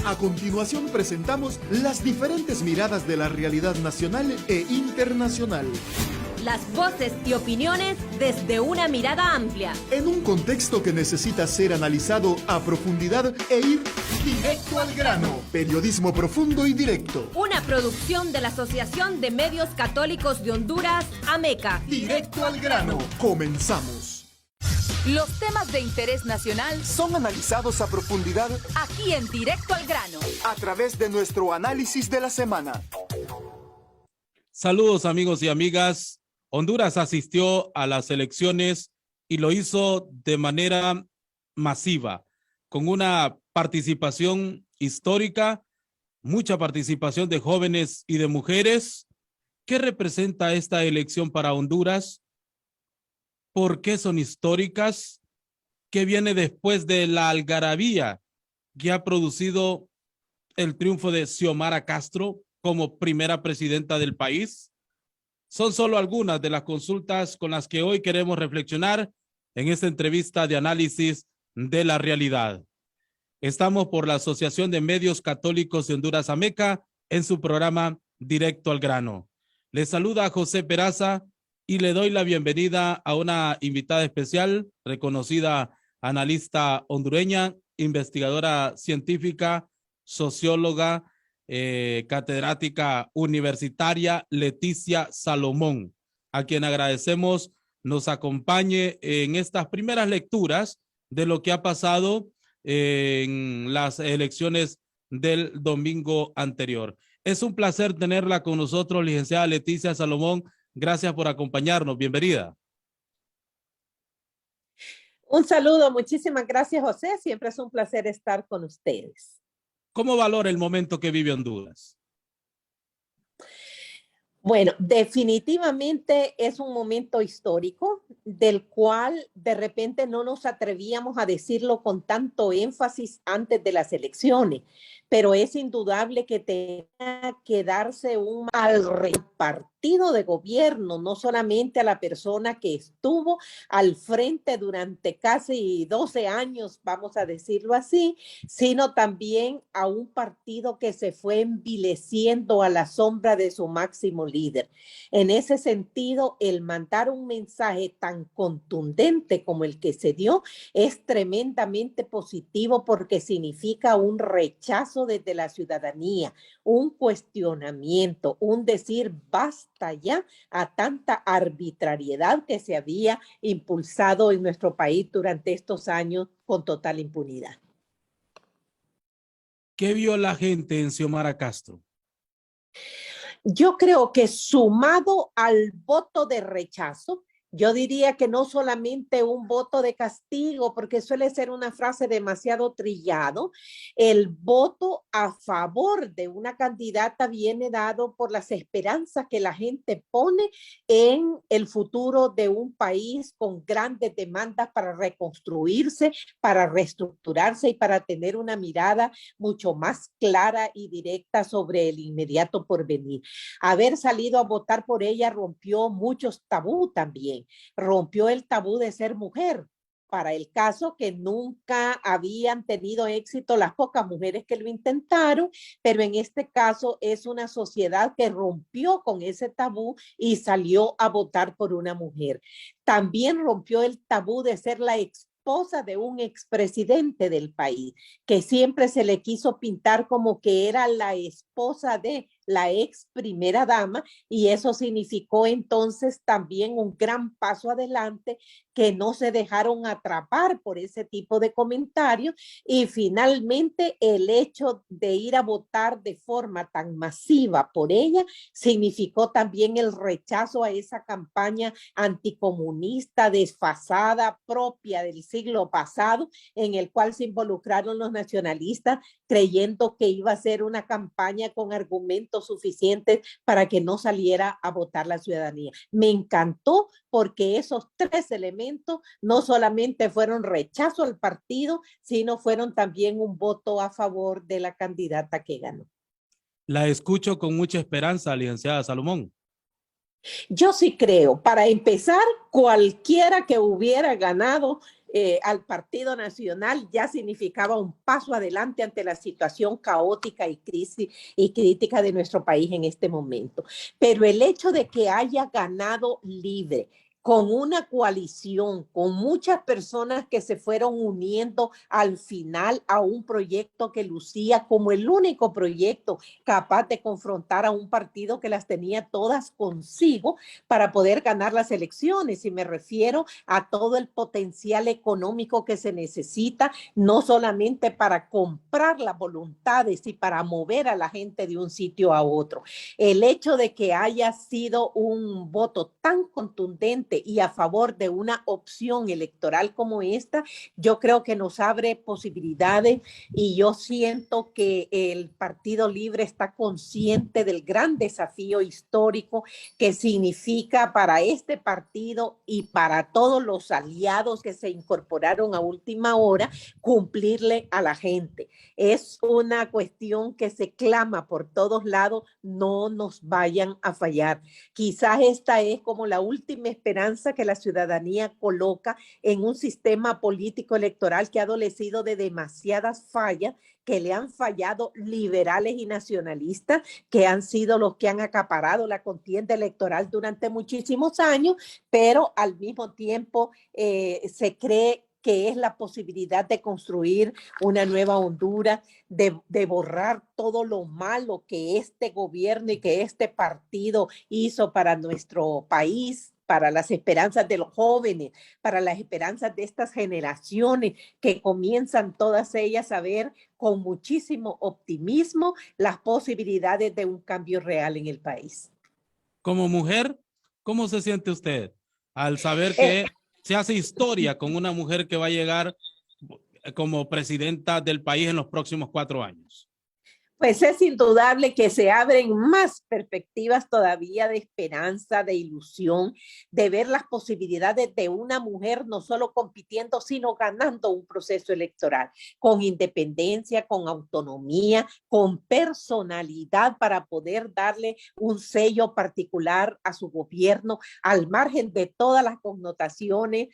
A continuación presentamos las diferentes miradas de la realidad nacional e internacional. Las voces y opiniones desde una mirada amplia. En un contexto que necesita ser analizado a profundidad e ir directo al grano. Periodismo profundo y directo. Una producción de la Asociación de Medios Católicos de Honduras, AMECA. Directo al grano. Comenzamos. Los temas de interés nacional son analizados a profundidad aquí en Directo al Grano, a través de nuestro análisis de la semana. Saludos amigos y amigas. Honduras asistió a las elecciones y lo hizo de manera masiva, con una participación histórica, mucha participación de jóvenes y de mujeres. ¿Qué representa esta elección para Honduras? ¿Por qué son históricas? ¿Qué viene después de la algarabía que ha producido el triunfo de Xiomara Castro como primera presidenta del país? Son solo algunas de las consultas con las que hoy queremos reflexionar en esta entrevista de análisis de la realidad. Estamos por la Asociación de Medios Católicos de Honduras, AMECA, en su programa Directo al Grano. Les saluda José Peraza y le doy la bienvenida a una invitada especial, reconocida analista hondureña, investigadora científica, socióloga, catedrática universitaria, Leticia Salomón, a quien agradecemos nos acompañe en estas primeras lecturas de lo que ha pasado en las elecciones del domingo anterior. Es un placer tenerla con nosotros, licenciada Leticia Salomón. Gracias por acompañarnos. Bienvenida. Un saludo. Muchísimas gracias, José. Siempre es un placer estar con ustedes. ¿Cómo valora el momento que vive Honduras? Bueno, definitivamente es un momento histórico del cual de repente no nos atrevíamos a decirlo con tanto énfasis antes de las elecciones, pero es indudable que tenga que darse al partido de gobierno, no solamente a la persona que estuvo al frente durante casi 12 años, vamos a decirlo así, sino también a un partido que se fue envileciendo a la sombra de su máximo líder. En ese sentido, el mandar un mensaje tan contundente como el que se dio es tremendamente positivo porque significa un rechazo desde la ciudadanía, un cuestionamiento, un decir basta ya a tanta arbitrariedad que se había impulsado en nuestro país durante estos años con total impunidad. ¿Qué vio la gente en Xiomara Castro? Yo creo que sumado al voto de rechazo, yo diría que no solamente un voto de castigo, porque suele ser una frase demasiado trillado, el voto a favor de una candidata viene dado por las esperanzas que la gente pone en el futuro de un país con grandes demandas para reconstruirse, para reestructurarse y para tener una mirada mucho más clara y directa sobre el inmediato porvenir. Haber salido a votar por ella rompió muchos tabú también. Rompió el tabú de ser mujer, para el caso que nunca habían tenido éxito las pocas mujeres que lo intentaron, pero en este caso es una sociedad que rompió con ese tabú y salió a votar por una mujer. También rompió el tabú de ser la esposa de un expresidente del país, que siempre se le quiso pintar como que era la esposa de la ex primera dama, y eso significó entonces también un gran paso adelante, que no se dejaron atrapar por ese tipo de comentarios, y finalmente el hecho de ir a votar de forma tan masiva por ella significó también el rechazo a esa campaña anticomunista desfasada propia del siglo pasado, en el cual se involucraron los nacionalistas creyendo que iba a ser una campaña con argumentos suficientes para que no saliera a votar la ciudadanía. Me encantó porque esos tres elementos no solamente fueron rechazo al partido, sino fueron también un voto a favor de la candidata que ganó. La escucho con mucha esperanza, licenciada Salomón. Yo sí creo, para empezar, cualquiera que hubiera ganado al Partido Nacional ya significaba un paso adelante ante la situación caótica y crítica de nuestro país en este momento. Pero el hecho de que haya ganado Libre, con una coalición, con muchas personas que se fueron uniendo al final a un proyecto que lucía como el único proyecto capaz de confrontar a un partido que las tenía todas consigo para poder ganar las elecciones. Y me refiero a todo el potencial económico que se necesita, no solamente para comprar las voluntades y para mover a la gente de un sitio a otro. El hecho de que haya sido un voto tan contundente y a favor de una opción electoral como esta, yo creo que nos abre posibilidades, y yo siento que el Partido Libre está consciente del gran desafío histórico que significa para este partido y para todos los aliados que se incorporaron a última hora cumplirle a la gente. Es una cuestión que se clama por todos lados, no nos vayan a fallar. Quizás esta es como la última esperanza que la ciudadanía coloca en un sistema político electoral que ha adolecido de demasiadas fallas, que le han fallado liberales y nacionalistas, que han sido los que han acaparado la contienda electoral durante muchísimos años, pero al mismo tiempo se cree que es la posibilidad de construir una nueva Honduras, de borrar todo lo malo que este gobierno y que este partido hizo para nuestro país, para las esperanzas de los jóvenes, para las esperanzas de estas generaciones que comienzan todas ellas a ver con muchísimo optimismo las posibilidades de un cambio real en el país. Como mujer, ¿cómo se siente usted al saber que se hace historia con una mujer que va a llegar como presidenta del país en los próximos 4 años? Pues es indudable que se abren más perspectivas todavía de esperanza, de ilusión, de ver las posibilidades de una mujer no solo compitiendo, sino ganando un proceso electoral con independencia, con autonomía, con personalidad para poder darle un sello particular a su gobierno, al margen de todas las connotaciones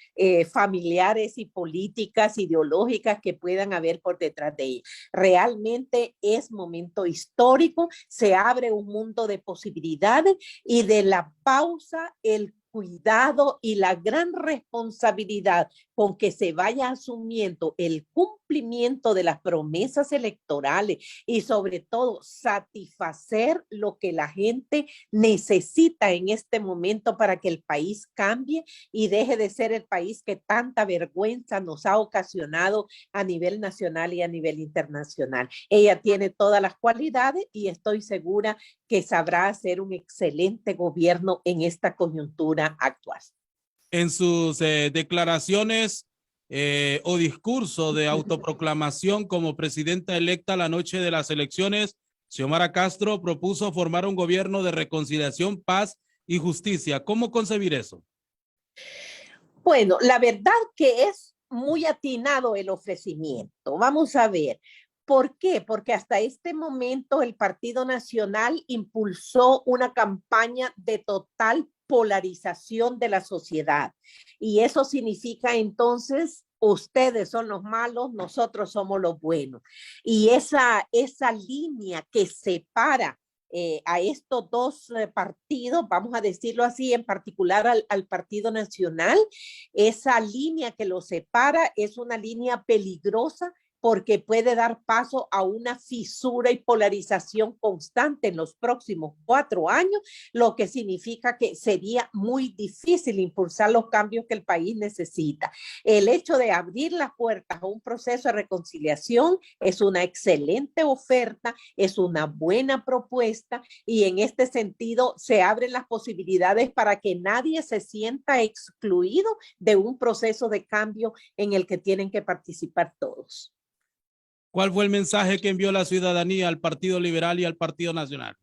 familiares y políticas, ideológicas que puedan haber por detrás de ella. Realmente es momento histórico, se abre un mundo de posibilidades, y de la pausa, el cuidado y la gran responsabilidad con que se vaya asumiendo el cumplimiento de las promesas electorales y sobre todo satisfacer lo que la gente necesita en este momento para que el país cambie y deje de ser el país que tanta vergüenza nos ha ocasionado a nivel nacional y a nivel internacional. Ella tiene todas las cualidades y estoy segura que sabrá hacer un excelente gobierno en esta coyuntura actual. En sus declaraciones o discurso de autoproclamación como presidenta electa la noche de las elecciones, Xiomara Castro propuso formar un gobierno de reconciliación, paz y justicia. ¿Cómo concebir eso? Bueno, la verdad que es muy atinado el ofrecimiento. Vamos a ver. ¿Por qué? Porque hasta este momento el Partido Nacional impulsó una campaña de total polarización de la sociedad. Y eso significa entonces, ustedes son los malos, nosotros somos los buenos. Y esa línea que separa a estos dos partidos, vamos a decirlo así, en particular al Partido Nacional, esa línea que los separa es una línea peligrosa, porque puede dar paso a una fisura y polarización constante en los próximos 4 años, lo que significa que sería muy difícil impulsar los cambios que el país necesita. El hecho de abrir las puertas a un proceso de reconciliación es una excelente oferta, es una buena propuesta, y en este sentido se abren las posibilidades para que nadie se sienta excluido de un proceso de cambio en el que tienen que participar todos. ¿Cuál fue el mensaje que envió la ciudadanía al Partido Liberal y al Partido Nacional?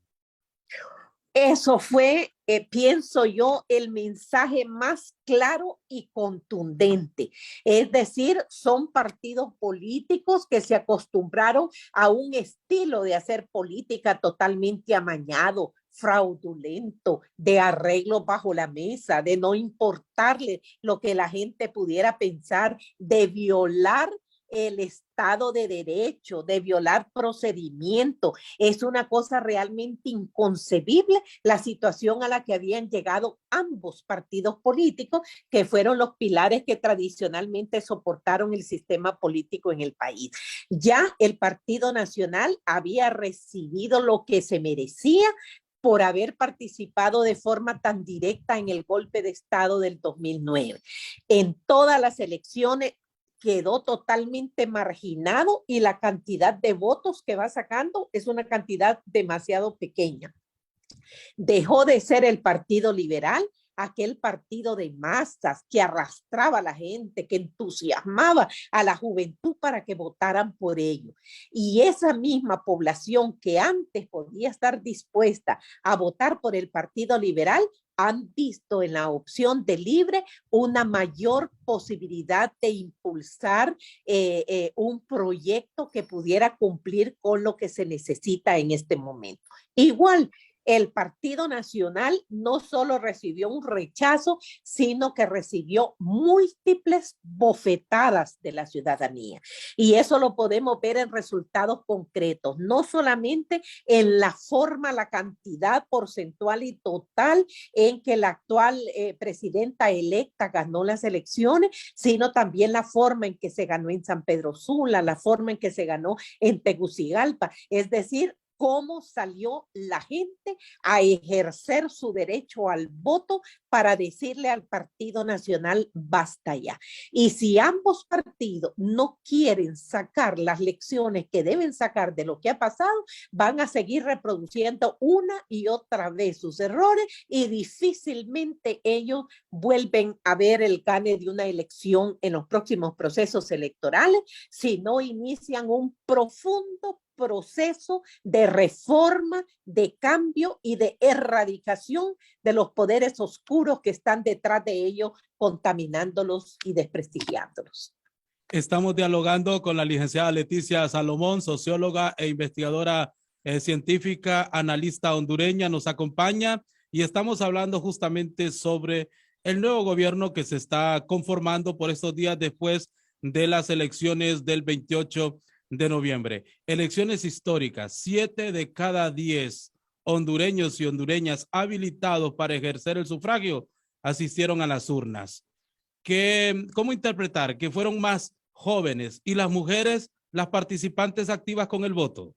Eso fue, pienso yo, el mensaje más claro y contundente. Es decir, son partidos políticos que se acostumbraron a un estilo de hacer política totalmente amañado, fraudulento, de arreglos bajo la mesa, de no importarle lo que la gente pudiera pensar, de violar el Estado de Derecho, de violar procedimientos. Es una cosa realmente inconcebible la situación a la que habían llegado ambos partidos políticos, que fueron los pilares que tradicionalmente soportaron el sistema político en el país. Ya el Partido Nacional había recibido lo que se merecía por haber participado de forma tan directa en el golpe de Estado del 2009. En todas las elecciones quedó totalmente marginado y la cantidad de votos que va sacando es una cantidad demasiado pequeña. Dejó de ser el Partido Liberal, aquel partido de masas que arrastraba a la gente, que entusiasmaba a la juventud para que votaran por ello. Y esa misma población que antes podía estar dispuesta a votar por el Partido Liberal, han visto en la opción de Libre una mayor posibilidad de impulsar un proyecto que pudiera cumplir con lo que se necesita en este momento. Igual, el Partido Nacional no solo recibió un rechazo, sino que recibió múltiples bofetadas de la ciudadanía. Y eso lo podemos ver en resultados concretos, no solamente en la forma, la cantidad porcentual y total en que la actual presidenta electa ganó las elecciones, sino también la forma en que se ganó en San Pedro Sula, la forma en que se ganó en Tegucigalpa. Es decir, cómo salió la gente a ejercer su derecho al voto para decirle al Partido Nacional basta ya. Y si ambos partidos no quieren sacar las lecciones que deben sacar de lo que ha pasado, van a seguir reproduciendo una y otra vez sus errores y difícilmente ellos vuelven a ver el gane de una elección en los próximos procesos electorales si no inician un profundo proceso de reforma, de cambio y de erradicación de los poderes oscuros que están detrás de ellos, contaminándolos y desprestigiándolos. Estamos dialogando con la licenciada Leticia Salomón, socióloga e investigadora científica, analista hondureña, nos acompaña y estamos hablando justamente sobre el nuevo gobierno que se está conformando por estos días después de las elecciones del 28 de noviembre. Elecciones históricas, 7 de cada 10 hondureños y hondureñas habilitados para ejercer el sufragio asistieron a las urnas. ¿Cómo interpretar que fueron más jóvenes y las mujeres las participantes activas con el voto?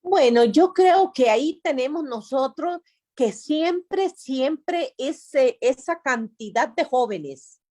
Bueno, yo creo que ahí tenemos nosotros que siempre esa cantidad de jóvenes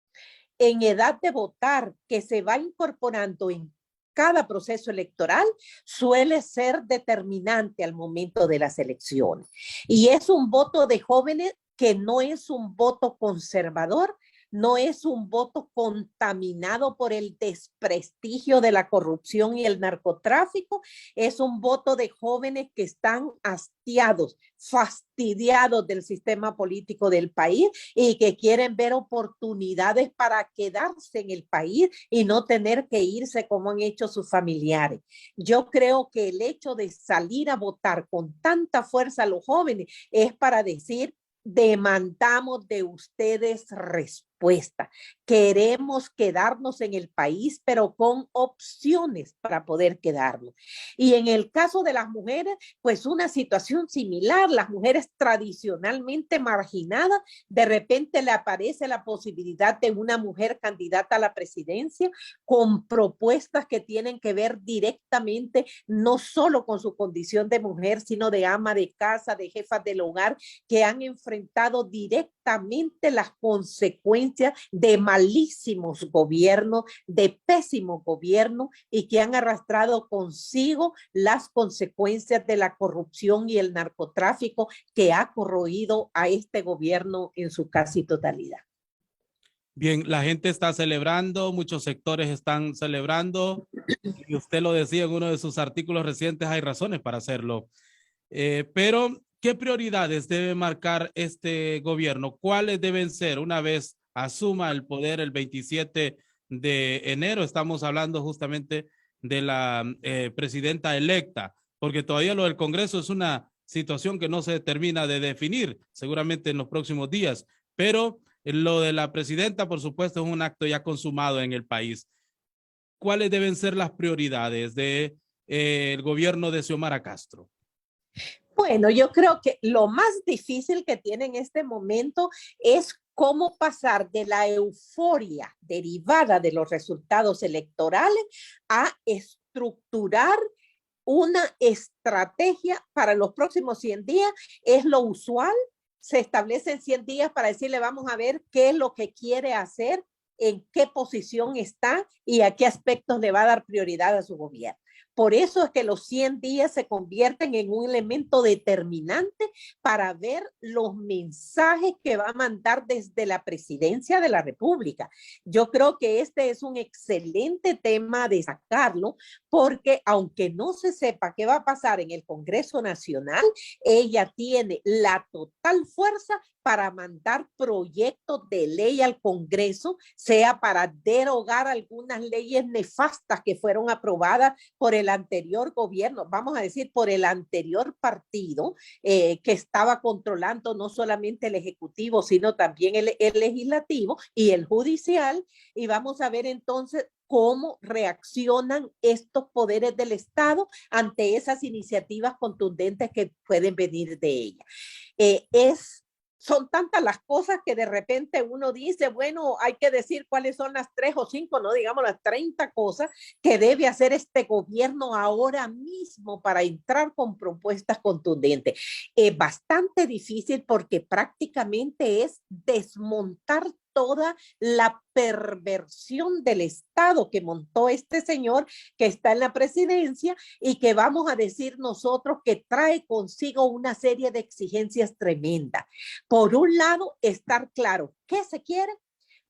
en edad de votar que se va incorporando en cada proceso electoral suele ser determinante al momento de las elecciones. Y es un voto de jóvenes que no es un voto conservador, no es un voto contaminado por el desprestigio de la corrupción y el narcotráfico, es un voto de jóvenes que están hastiados, fastidiados del sistema político del país y que quieren ver oportunidades para quedarse en el país y no tener que irse como han hecho sus familiares. Yo creo que el hecho de salir a votar con tanta fuerza a los jóvenes es para decir: demandamos de ustedes respuesta. Queremos quedarnos en el país, pero con opciones para poder quedarnos. Y en el caso de las mujeres, pues una situación similar. Las mujeres tradicionalmente marginadas, de repente le aparece la posibilidad de una mujer candidata a la presidencia con propuestas que tienen que ver directamente no solo con su condición de mujer, sino de ama de casa, de jefa del hogar, que han enfrentado directamente las consecuencias de malísimos gobiernos, de pésimos gobiernos y que han arrastrado consigo las consecuencias de la corrupción y el narcotráfico que ha corroído a este gobierno en su casi totalidad. Bien, la gente está celebrando, muchos sectores están celebrando y usted lo decía en uno de sus artículos recientes, hay razones para hacerlo. Pero, ¿qué prioridades debe marcar este gobierno? ¿Cuáles deben ser una vez asuma el poder el 27 de enero? Estamos hablando justamente de la presidenta electa, porque todavía lo del Congreso es una situación que no se termina de definir seguramente en los próximos días, pero lo de la presidenta, por supuesto, es un acto ya consumado en el país. ¿Cuáles deben ser las prioridades de el gobierno de Xiomara Castro? Bueno, yo creo que lo más difícil que tiene en este momento es cómo pasar de la euforia derivada de los resultados electorales a estructurar una estrategia para los próximos 100 días. Es lo usual, se establecen 100 días para decirle vamos a ver qué es lo que quiere hacer, en qué posición está y a qué aspectos le va a dar prioridad a su gobierno. Por eso es que los 100 días se convierten en un elemento determinante para ver los mensajes que va a mandar desde la presidencia de la República. Yo creo que este es un excelente tema de sacarlo, porque aunque no se sepa qué va a pasar en el Congreso Nacional, ella tiene la total fuerza para mandar proyectos de ley al Congreso, sea para derogar algunas leyes nefastas que fueron aprobadas por el anterior gobierno, vamos a decir, por el anterior partido que estaba controlando no solamente el Ejecutivo, sino también el Legislativo y el Judicial, y vamos a ver entonces cómo reaccionan estos poderes del Estado ante esas iniciativas contundentes que pueden venir de ella. Son tantas las cosas que de repente uno dice, bueno, hay que decir cuáles son las 3 o 5, no digamos las 30 cosas que debe hacer este gobierno ahora mismo para entrar con propuestas contundentes. Es bastante difícil porque prácticamente es desmontar toda la perversión del Estado que montó este señor que está en la presidencia y que vamos a decir nosotros que trae consigo una serie de exigencias tremendas. Por un lado, estar claro qué se quiere,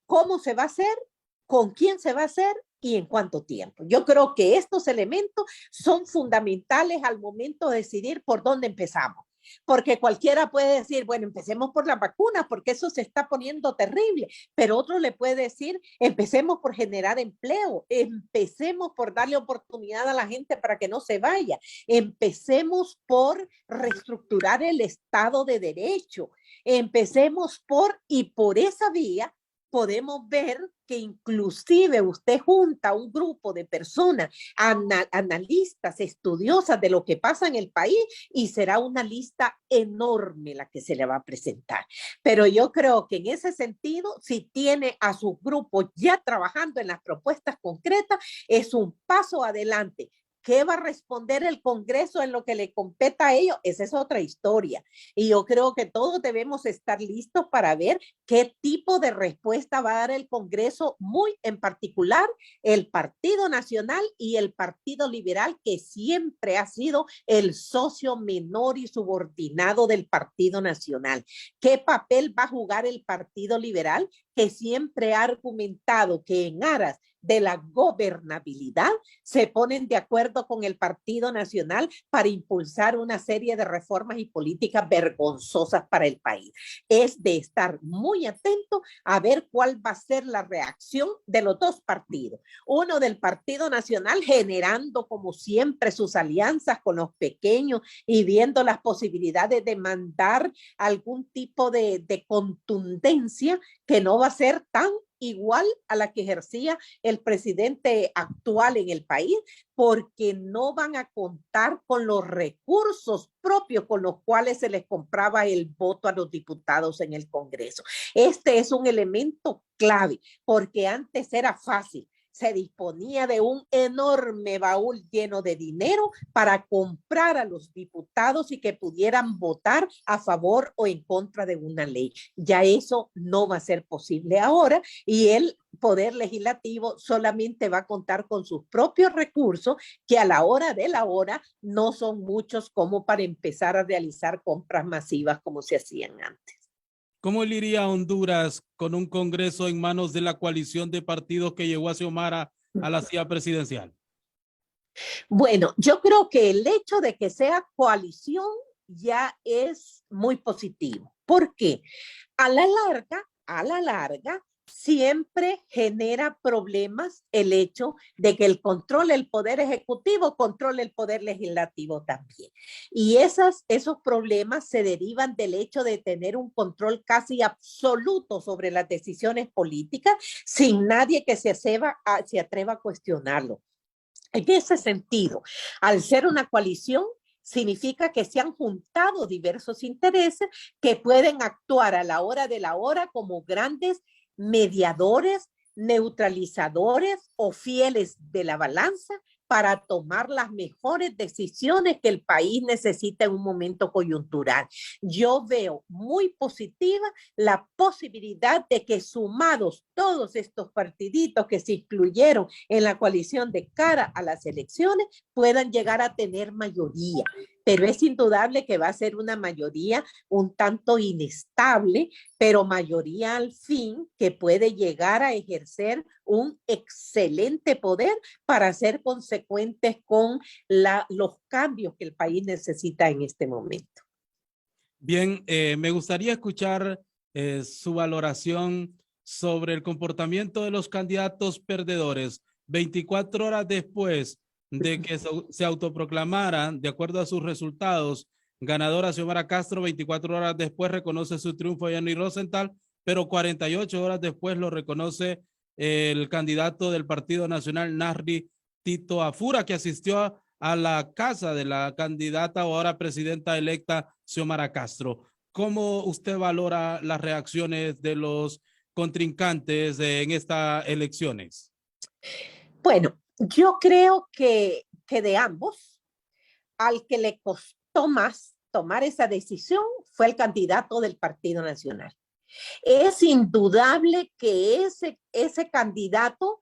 cómo se va a hacer, con quién se va a hacer y en cuánto tiempo. Yo creo que estos elementos son fundamentales al momento de decidir por dónde empezamos. Porque cualquiera puede decir, bueno, empecemos por las vacunas, porque eso se está poniendo terrible, pero otro le puede decir, empecemos por generar empleo, empecemos por darle oportunidad a la gente para que no se vaya, empecemos por reestructurar el Estado de Derecho, empecemos y por esa vía podemos ver que inclusive usted junta un grupo de personas, analistas, estudiosas de lo que pasa en el país y será una lista enorme la que se le va a presentar. Pero yo creo que en ese sentido, si tiene a su grupo ya trabajando en las propuestas concretas, es un paso adelante. ¿Qué va a responder el Congreso en lo que le competa a ellos? Esa es otra historia. Y yo creo que todos debemos estar listos para ver qué tipo de respuesta va a dar el Congreso, muy en particular el Partido Nacional y el Partido Liberal, que siempre ha sido el socio menor y subordinado del Partido Nacional. ¿Qué papel va a jugar el Partido Liberal, que siempre ha argumentado que en aras de la gobernabilidad se ponen de acuerdo con el Partido Nacional para impulsar una serie de reformas y políticas vergonzosas para el país? Es de estar muy atento a ver cuál va a ser la reacción de los dos partidos. Uno del Partido Nacional generando como siempre sus alianzas con los pequeños y viendo las posibilidades de mandar algún tipo de contundencia que no va a ser tan igual a la que ejercía el presidente actual en el país, porque no van a contar con los recursos propios con los cuales se les compraba el voto a los diputados en el Congreso. Este es un elemento clave, porque antes era fácil. Se disponía de un enorme baúl lleno de dinero para comprar a los diputados y que pudieran votar a favor o en contra de una ley. Ya eso no va a ser posible ahora y el Poder Legislativo solamente va a contar con sus propios recursos, que a la hora de la hora no son muchos como para empezar a realizar compras masivas como se hacían antes. ¿Cómo le iría a Honduras con un Congreso en manos de la coalición de partidos que llevó a Xiomara a la silla presidencial? Bueno, yo creo que el hecho de que sea coalición ya es muy positivo. ¿Por qué? A la larga, siempre genera problemas el hecho de que el control del poder ejecutivo controle el poder legislativo también. Y esos problemas se derivan del hecho de tener un control casi absoluto sobre las decisiones políticas sin nadie que se atreva a cuestionarlo. En ese sentido, al ser una coalición, significa que se han juntado diversos intereses que pueden actuar a la hora de la hora como grandes mediadores, neutralizadores o fieles de la balanza para tomar las mejores decisiones que el país necesita en un momento coyuntural. Yo veo muy positiva la posibilidad de que sumados todos estos partiditos que se incluyeron en la coalición de cara a las elecciones puedan llegar a tener mayoría. Pero es indudable que va a ser una mayoría un tanto inestable, pero mayoría al fin que puede llegar a ejercer un excelente poder para ser consecuentes con los cambios que el país necesita en este momento. Bien, me gustaría escuchar su valoración sobre el comportamiento de los candidatos perdedores 24 horas después de que se autoproclamaran, de acuerdo a sus resultados, ganadora Xiomara Castro. 24 horas después reconoce su triunfo Yanni Rosenthal, pero 48 horas después lo reconoce el candidato del Partido Nacional, Narri Tito Afura, que asistió a la casa de la candidata o ahora presidenta electa Xiomara Castro. ¿Cómo usted valora las reacciones de los contrincantes en estas elecciones? Bueno, yo creo que de ambos, al que le costó más tomar esa decisión fue el candidato del Partido Nacional. Es indudable que ese candidato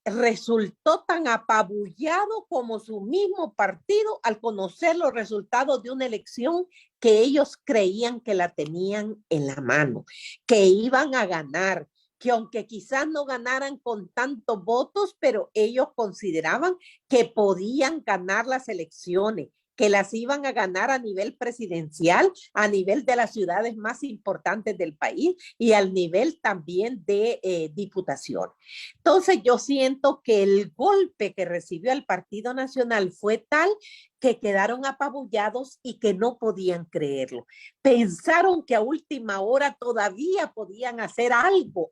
resultó tan apabullado como su mismo partido al conocer los resultados de una elección que ellos creían que la tenían en la mano, que iban a ganar, que aunque quizás no ganaran con tantos votos, pero ellos consideraban que podían ganar las elecciones, que las iban a ganar a nivel presidencial, a nivel de las ciudades más importantes del país y al nivel también de diputación. Entonces yo siento que el golpe que recibió el Partido Nacional fue tal que quedaron apabullados y que no podían creerlo. Pensaron que a última hora todavía podían hacer algo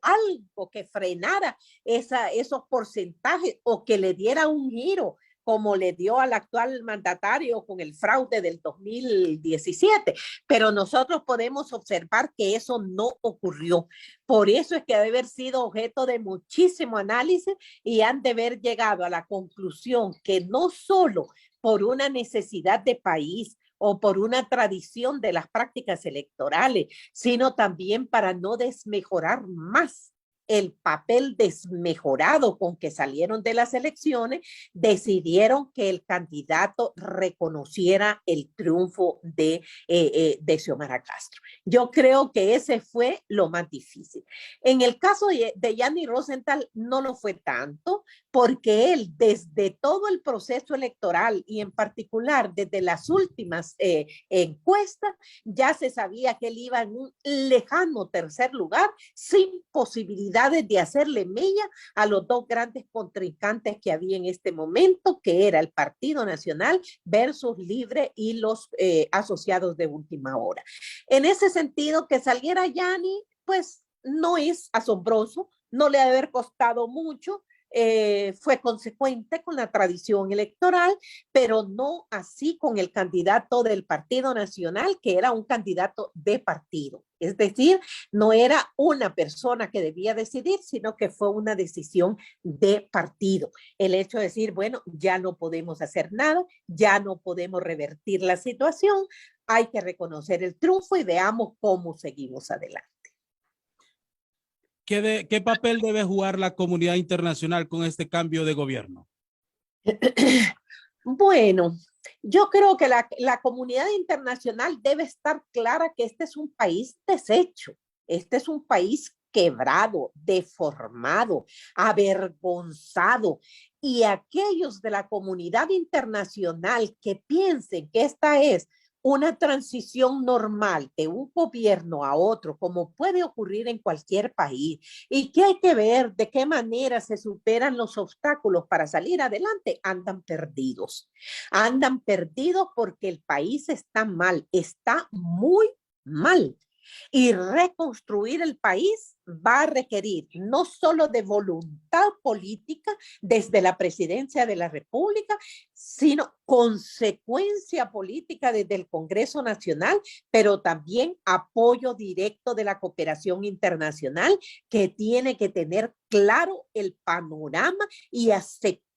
que frenara esos porcentajes o que le diera un giro, como le dio al actual mandatario con el fraude del 2017. Pero nosotros podemos observar que eso no ocurrió. Por eso es que debe haber sido objeto de muchísimo análisis y han de haber llegado a la conclusión que no solo por una necesidad de país o por una tradición de las prácticas electorales, sino también para no desmejorar más el papel desmejorado con que salieron de las elecciones, decidieron que el candidato reconociera el triunfo de Xiomara Castro. Yo creo que ese fue lo más difícil. En el caso de Yanni Rosenthal no lo fue tanto, porque él desde todo el proceso electoral y en particular desde las últimas encuestas, ya se sabía que él iba en un lejano tercer lugar sin posibilidades de hacerle mella a los dos grandes contrincantes que había en este momento, que era el Partido Nacional versus Libre y los asociados de última hora. En ese sentido, que saliera Yanni, pues no es asombroso, no le ha de haber costado mucho. Fue consecuente con la tradición electoral, pero no así con el candidato del Partido Nacional, que era un candidato de partido. Es decir, no era una persona que debía decidir, sino que fue una decisión de partido. El hecho de decir, bueno, ya no podemos hacer nada, ya no podemos revertir la situación, hay que reconocer el triunfo y veamos cómo seguimos adelante. ¿Qué papel debe jugar la comunidad internacional con este cambio de gobierno? Bueno, yo creo que la comunidad internacional debe estar clara que este es un país deshecho, este es un país quebrado, deformado, avergonzado. Y aquellos de la comunidad internacional que piensen que esta es una transición normal de un gobierno a otro, como puede ocurrir en cualquier país, y que hay que ver de qué manera se superan los obstáculos para salir adelante, andan perdidos. Andan perdidos porque el país está mal, está muy mal. Y reconstruir el país va a requerir no solo de voluntad política desde la presidencia de la República, sino consecuencia política desde el Congreso Nacional, pero también apoyo directo de la cooperación internacional, que tiene que tener claro el panorama y aceptar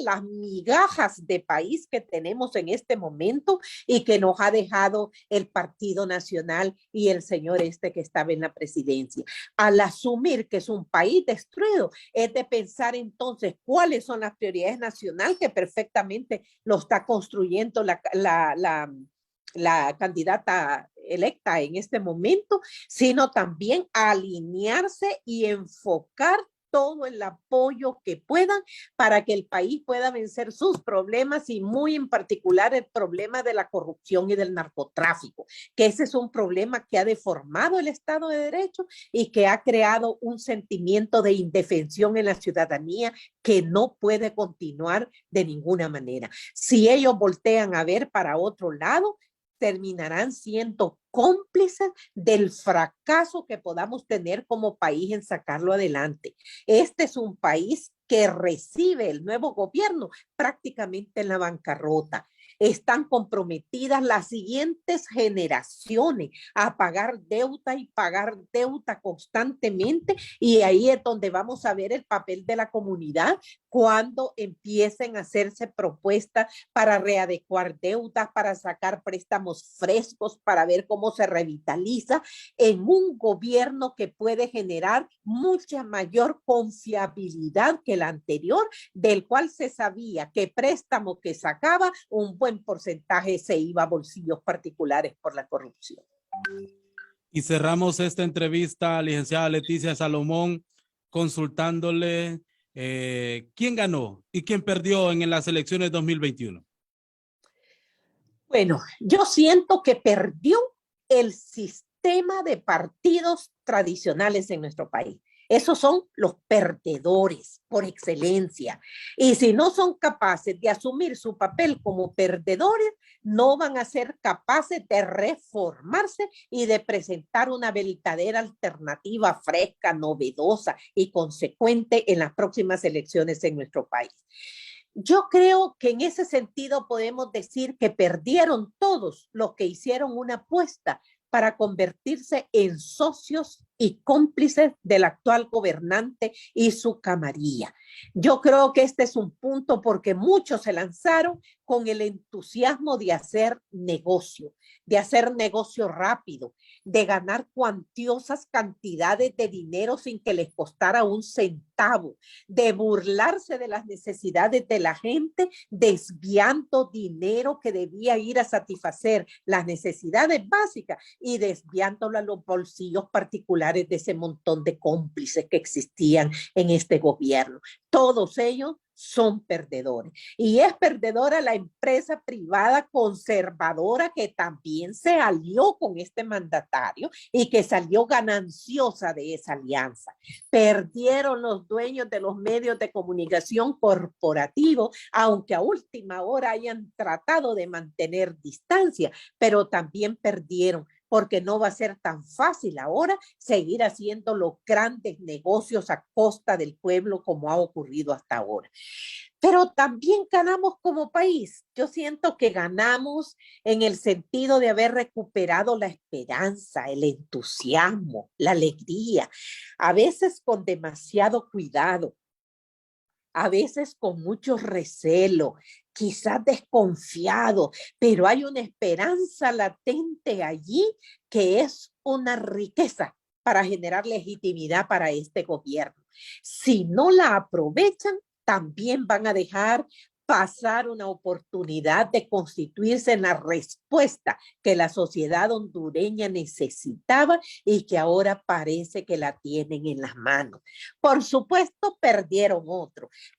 las migajas de país que tenemos en este momento y que nos ha dejado el Partido Nacional y el señor que estaba en la presidencia. Al asumir que es un país destruido, es de pensar entonces cuáles son las prioridades nacionales, que perfectamente lo está construyendo la candidata electa en este momento, sino también alinearse y enfocar todo el apoyo que puedan para que el país pueda vencer sus problemas, y muy en particular el problema de la corrupción y del narcotráfico, que ese es un problema que ha deformado el Estado de Derecho y que ha creado un sentimiento de indefensión en la ciudadanía que no puede continuar de ninguna manera. Si ellos voltean a ver para otro lado, terminarán siendo cómplices del fracaso que podamos tener como país en sacarlo adelante. Este es un país que recibe el nuevo gobierno prácticamente en la bancarrota. Están comprometidas las siguientes generaciones a pagar deuda y pagar deuda constantemente, y ahí es donde vamos a ver el papel de la comunidad cuando empiecen a hacerse propuestas para readecuar deudas, para sacar préstamos frescos, para ver cómo se revitaliza en un gobierno que puede generar mucha mayor confiabilidad que el anterior, del cual se sabía que préstamo que sacaba, un buen porcentaje se iba a bolsillos particulares por la corrupción. Y cerramos esta entrevista, licenciada Leticia Salomón, consultándole quién ganó y quién perdió en las elecciones 2021. Bueno, yo siento que perdió el sistema de partidos tradicionales en nuestro país. Esos son los perdedores por excelencia. Y si no son capaces de asumir su papel como perdedores, no van a ser capaces de reformarse y de presentar una verdadera alternativa fresca, novedosa y consecuente en las próximas elecciones en nuestro país. Yo creo que en ese sentido podemos decir que perdieron todos los que hicieron una apuesta para convertirse en socios y cómplices del actual gobernante y su camarilla. Yo creo que este es un punto porque muchos se lanzaron con el entusiasmo de hacer negocio rápido, de ganar cuantiosas cantidades de dinero sin que les costara un centavo, de burlarse de las necesidades de la gente, desviando dinero que debía ir a satisfacer las necesidades básicas y desviándolo a los bolsillos particulares de ese montón de cómplices que existían en este gobierno. Todos ellos son perdedores. Y es perdedora la empresa privada conservadora que también se alió con este mandatario y que salió gananciosa de esa alianza. Perdieron los dueños de los medios de comunicación corporativos, aunque a última hora hayan tratado de mantener distancia, pero también perdieron porque no va a ser tan fácil ahora seguir haciendo los grandes negocios a costa del pueblo como ha ocurrido hasta ahora. Pero también ganamos como país. Yo siento que ganamos en el sentido de haber recuperado la esperanza, el entusiasmo, la alegría, a veces con demasiado cuidado, a veces con mucho recelo, quizás desconfiado, pero hay una esperanza latente allí que es una riqueza para generar legitimidad para este gobierno. Si no la aprovechan, también van a dejar pasar una oportunidad de constituirse en la respuesta que la sociedad hondureña necesitaba y que ahora parece que la tienen en las manos. Por supuesto, perdieron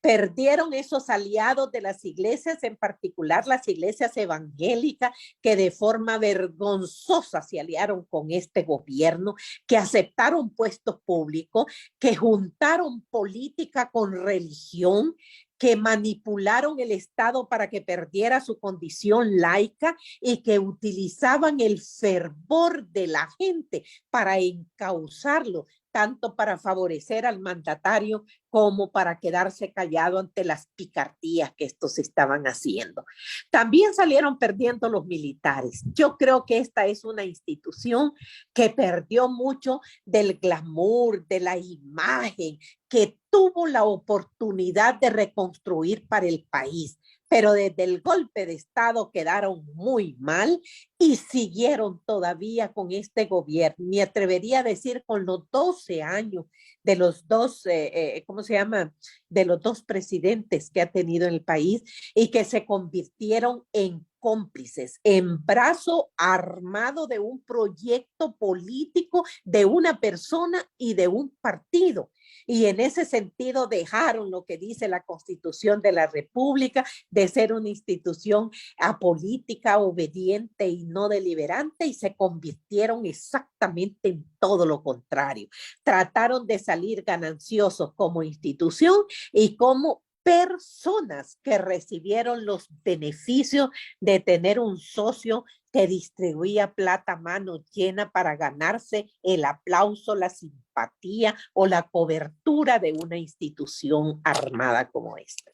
perdieron esos aliados de las iglesias, en particular las iglesias evangélicas, que de forma vergonzosa se aliaron con este gobierno, que aceptaron puestos públicos, que juntaron política con religión, que manipularon el Estado para que perdiera su condición laica y que utilizaban el fervor de la gente para encauzarlo, tanto para favorecer al mandatario como para quedarse callado ante las picardías que estos estaban haciendo. También salieron perdiendo los militares. Yo creo que esta es una institución que perdió mucho del glamour, de la imagen, que tuvo la oportunidad de reconstruir para el país, pero desde el golpe de Estado quedaron muy mal y siguieron todavía con este gobierno. Me atrevería a decir con los 12 años de los dos, de los dos presidentes que ha tenido el país y que se convirtieron en cómplices, en brazo armado de un proyecto político de una persona y de un partido. Y en ese sentido dejaron lo que dice la Constitución de la República de ser una institución apolítica, obediente y no deliberante, y se convirtieron exactamente en todo lo contrario. Trataron de salir gananciosos como institución y como personas que recibieron los beneficios de tener un socio que distribuía plata a mano llena para ganarse el aplauso, la simpatía o la cobertura de una institución armada como esta.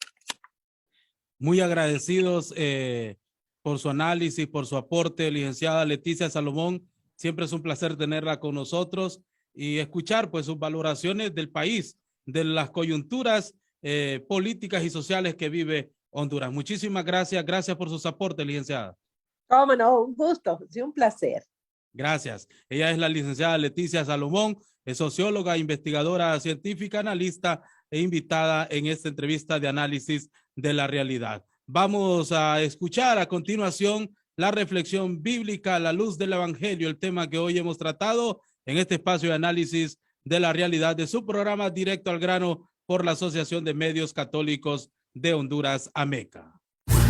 Muy agradecidos por su análisis, por su aporte, licenciada Leticia Salomón. Siempre es un placer tenerla con nosotros y escuchar pues sus valoraciones del país, de las coyunturas políticas y sociales que vive Honduras. Muchísimas gracias. Gracias por sus aportes, licenciada. Cómo no, un gusto, sí, un placer. Gracias. Ella es la licenciada Leticia Salomón, es socióloga, investigadora científica, analista e invitada en esta entrevista de análisis de la realidad. Vamos a escuchar a continuación la reflexión bíblica a la luz del Evangelio, el tema que hoy hemos tratado en este espacio de análisis de la realidad de su programa Directo al Grano por la Asociación de Medios Católicos de Honduras, AMECA.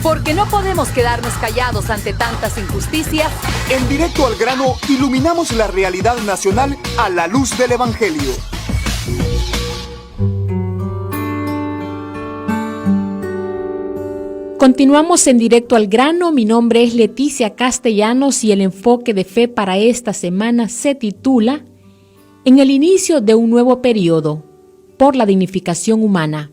Porque no podemos quedarnos callados ante tantas injusticias. En Directo al Grano iluminamos la realidad nacional a la luz del Evangelio. Continuamos en Directo al Grano. Mi nombre es Leticia Castellanos y el enfoque de fe para esta semana se titula En el inicio de un nuevo periodo, por la dignificación humana.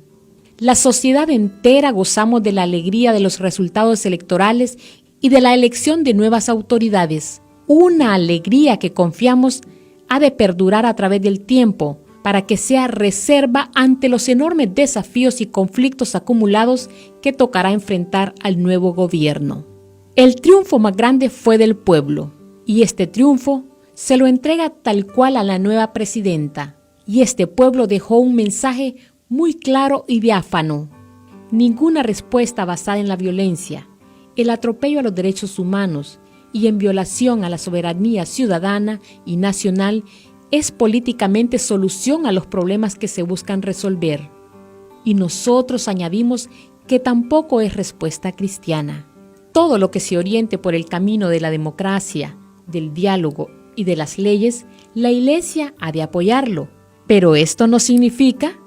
La sociedad entera gozamos de la alegría de los resultados electorales y de la elección de nuevas autoridades. Una alegría que confiamos ha de perdurar a través del tiempo para que sea reserva ante los enormes desafíos y conflictos acumulados que tocará enfrentar al nuevo gobierno. El triunfo más grande fue del pueblo, y este triunfo se lo entrega tal cual a la nueva presidenta. Y este pueblo dejó un mensaje muy claro y diáfano. Ninguna respuesta basada en la violencia, el atropello a los derechos humanos y en violación a la soberanía ciudadana y nacional es políticamente solución a los problemas que se buscan resolver. Y nosotros añadimos que tampoco es respuesta cristiana. Todo lo que se oriente por el camino de la democracia, del diálogo y de las leyes, la Iglesia ha de apoyarlo. Pero esto no significa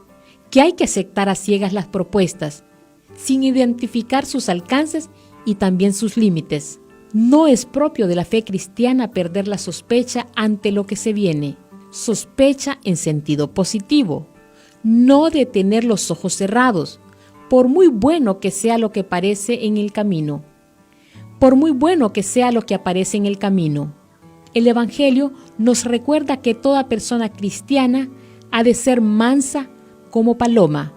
que hay que aceptar a ciegas las propuestas, sin identificar sus alcances y también sus límites. No es propio de la fe cristiana perder la sospecha ante lo que se viene. Sospecha en sentido positivo, no de tener los ojos cerrados, por muy bueno que sea lo que aparece en el camino. Por muy bueno que sea lo que aparece en el camino. El Evangelio nos recuerda que toda persona cristiana ha de ser mansa como paloma,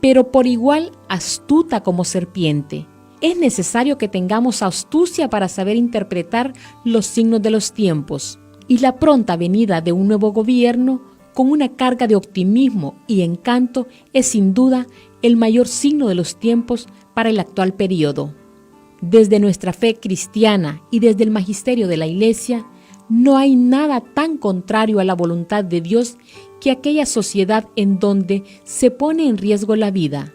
pero por igual astuta como serpiente. Es necesario que tengamos astucia para saber interpretar los signos de los tiempos, y la pronta venida de un nuevo gobierno con una carga de optimismo y encanto es sin duda el mayor signo de los tiempos para el actual periodo. Desde nuestra fe cristiana y desde el magisterio de la Iglesia, no hay nada tan contrario a la voluntad de Dios que aquella sociedad en donde se pone en riesgo la vida.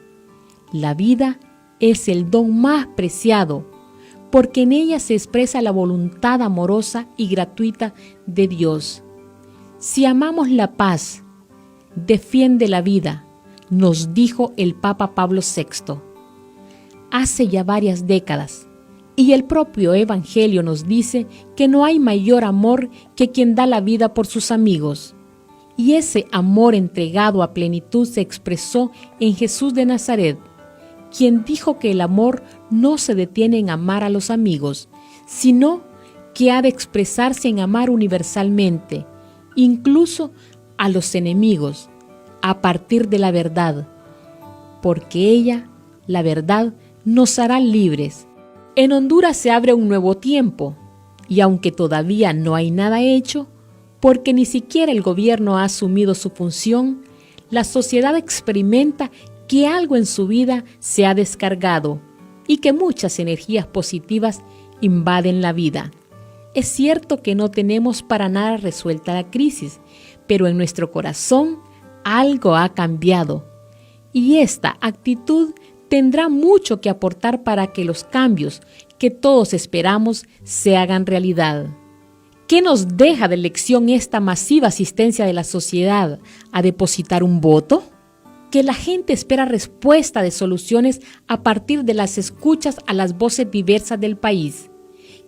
La vida es el don más preciado, porque en ella se expresa la voluntad amorosa y gratuita de Dios. Si amamos la paz, defiende la vida, nos dijo el Papa Pablo VI. Hace ya varias décadas, y el propio Evangelio nos dice que no hay mayor amor que quien da la vida por sus amigos. Y ese amor entregado a plenitud se expresó en Jesús de Nazaret, quien dijo que el amor no se detiene en amar a los amigos, sino que ha de expresarse en amar universalmente, incluso a los enemigos, a partir de la verdad, porque ella, la verdad, nos hará libres. En Honduras se abre un nuevo tiempo, y aunque todavía no hay nada hecho, porque ni siquiera el gobierno ha asumido su función, la sociedad experimenta que algo en su vida se ha descargado y que muchas energías positivas invaden la vida. Es cierto que no tenemos para nada resuelta la crisis, pero en nuestro corazón algo ha cambiado y esta actitud tendrá mucho que aportar para que los cambios que todos esperamos se hagan realidad. ¿Qué nos deja de lección esta masiva asistencia de la sociedad a depositar un voto? Que la gente espera respuesta de soluciones a partir de las escuchas a las voces diversas del país.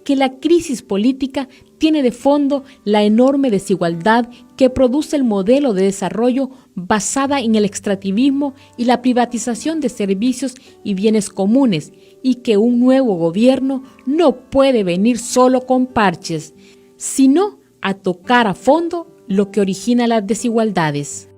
Que la crisis política tiene de fondo la enorme desigualdad que produce el modelo de desarrollo basada en el extractivismo y la privatización de servicios y bienes comunes, y que un nuevo gobierno no puede venir solo con parches, sino a tocar a fondo lo que origina las desigualdades.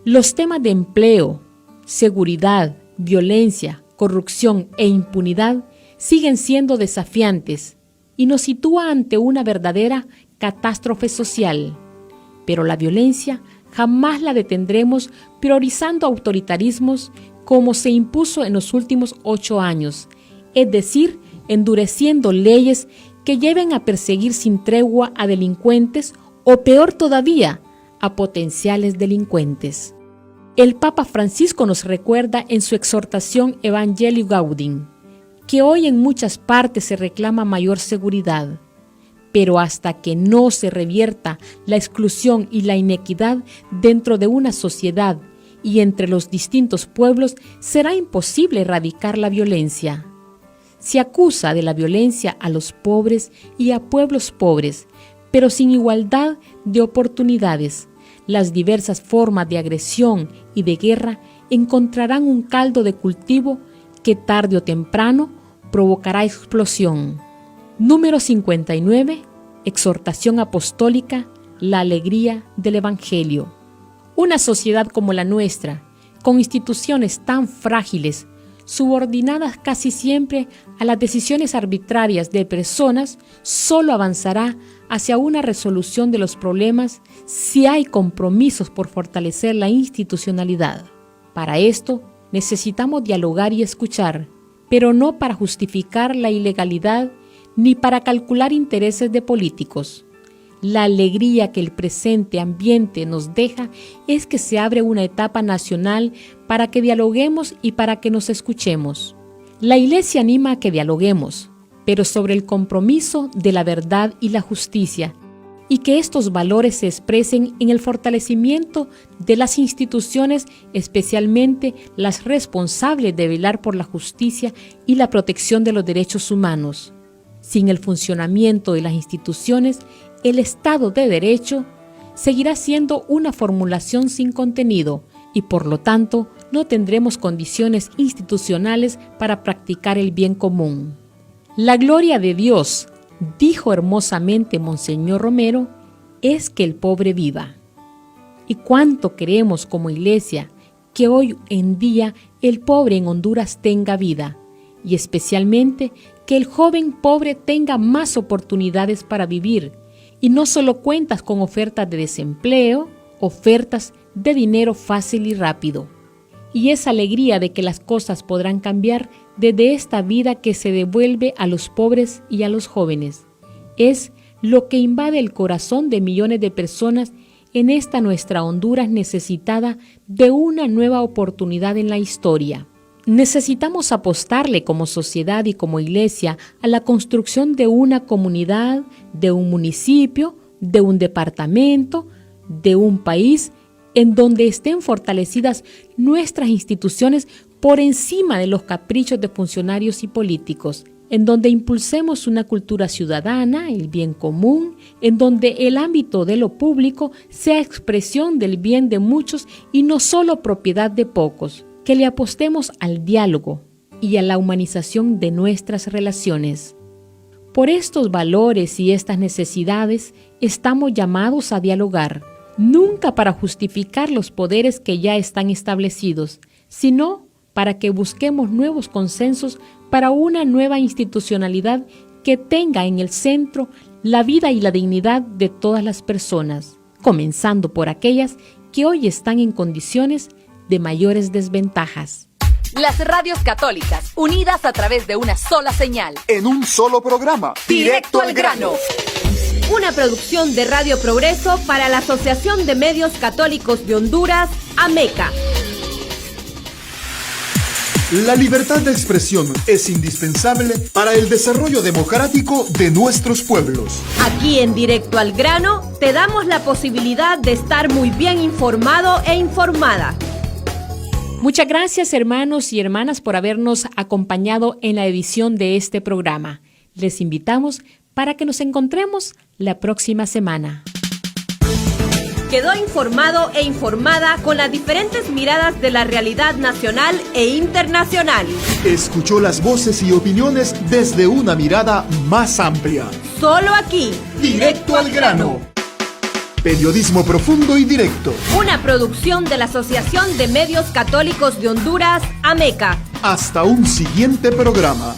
Los temas de empleo, seguridad, violencia, corrupción e impunidad siguen siendo desafiantes y nos sitúa ante una verdadera catástrofe social. Pero la violencia jamás la detendremos priorizando autoritarismos como se impuso en los últimos 8 años, es decir, endureciendo leyes que lleven a perseguir sin tregua a delincuentes o peor todavía, a potenciales delincuentes. El Papa Francisco nos recuerda en su exhortación Evangelii Gaudium que hoy en muchas partes se reclama mayor seguridad, pero hasta que no se revierta la exclusión y la inequidad dentro de una sociedad y entre los distintos pueblos, será imposible erradicar la violencia. Se acusa de la violencia a los pobres y a pueblos pobres, pero sin igualdad de oportunidades. Las diversas formas de agresión y de guerra encontrarán un caldo de cultivo que tarde o temprano provocará explosión. Número 59. Exhortación apostólica, la alegría del Evangelio. Una sociedad como la nuestra, con instituciones tan frágiles, subordinadas casi siempre a las decisiones arbitrarias de personas, solo avanzará hacia una resolución de los problemas si hay compromisos por fortalecer la institucionalidad. Para esto, necesitamos dialogar y escuchar, pero no para justificar la ilegalidad ni para calcular intereses de políticos. La alegría que el presente ambiente nos deja es que se abre una etapa nacional para que dialoguemos y para que nos escuchemos. La Iglesia anima a que dialoguemos, pero sobre el compromiso de la verdad y la justicia, y que estos valores se expresen en el fortalecimiento de las instituciones, especialmente las responsables de velar por la justicia y la protección de los derechos humanos. Sin el funcionamiento de las instituciones, el Estado de Derecho seguirá siendo una formulación sin contenido y, por lo tanto, no tendremos condiciones institucionales para practicar el bien común. La gloria de Dios, dijo hermosamente Monseñor Romero, es que el pobre viva. ¿Y cuánto queremos como Iglesia que hoy en día el pobre en Honduras tenga vida y especialmente que el joven pobre tenga más oportunidades para vivir y no solo cuentas con ofertas de desempleo, ofertas de dinero fácil y rápido? Y esa alegría de que las cosas podrán cambiar desde esta vida que se devuelve a los pobres y a los jóvenes. Es lo que invade el corazón de millones de personas en esta nuestra Honduras necesitada de una nueva oportunidad en la historia. Necesitamos apostarle como sociedad y como iglesia a la construcción de una comunidad, de un municipio, de un departamento, de un país en donde estén fortalecidas nuestras instituciones por encima de los caprichos de funcionarios y políticos, en donde impulsemos una cultura ciudadana, el bien común, en donde el ámbito de lo público sea expresión del bien de muchos y no solo propiedad de pocos, que le apostemos al diálogo y a la humanización de nuestras relaciones. Por estos valores y estas necesidades estamos llamados a dialogar, nunca para justificar los poderes que ya están establecidos, sino para que busquemos nuevos consensos para una nueva institucionalidad que tenga en el centro la vida y la dignidad de todas las personas, comenzando por aquellas que hoy están en condiciones de mayores desventajas. Las radios católicas, unidas a través de una sola señal. En un solo programa. Directo al grano. Una producción de Radio Progreso para la Asociación de Medios Católicos de Honduras, AMECA. La libertad de expresión es indispensable para el desarrollo democrático de nuestros pueblos. Aquí en Directo al Grano te damos la posibilidad de estar muy bien informado e informada. Muchas gracias, hermanos y hermanas, por habernos acompañado en la edición de este programa. Les invitamos para que nos encontremos la próxima semana. Quedó informado e informada con las diferentes miradas de la realidad nacional e internacional. Escuchó las voces y opiniones desde una mirada más amplia. Solo aquí, Directo al grano. Periodismo profundo y directo. Una producción de la Asociación de Medios Católicos de Honduras, AMECA. Hasta un siguiente programa.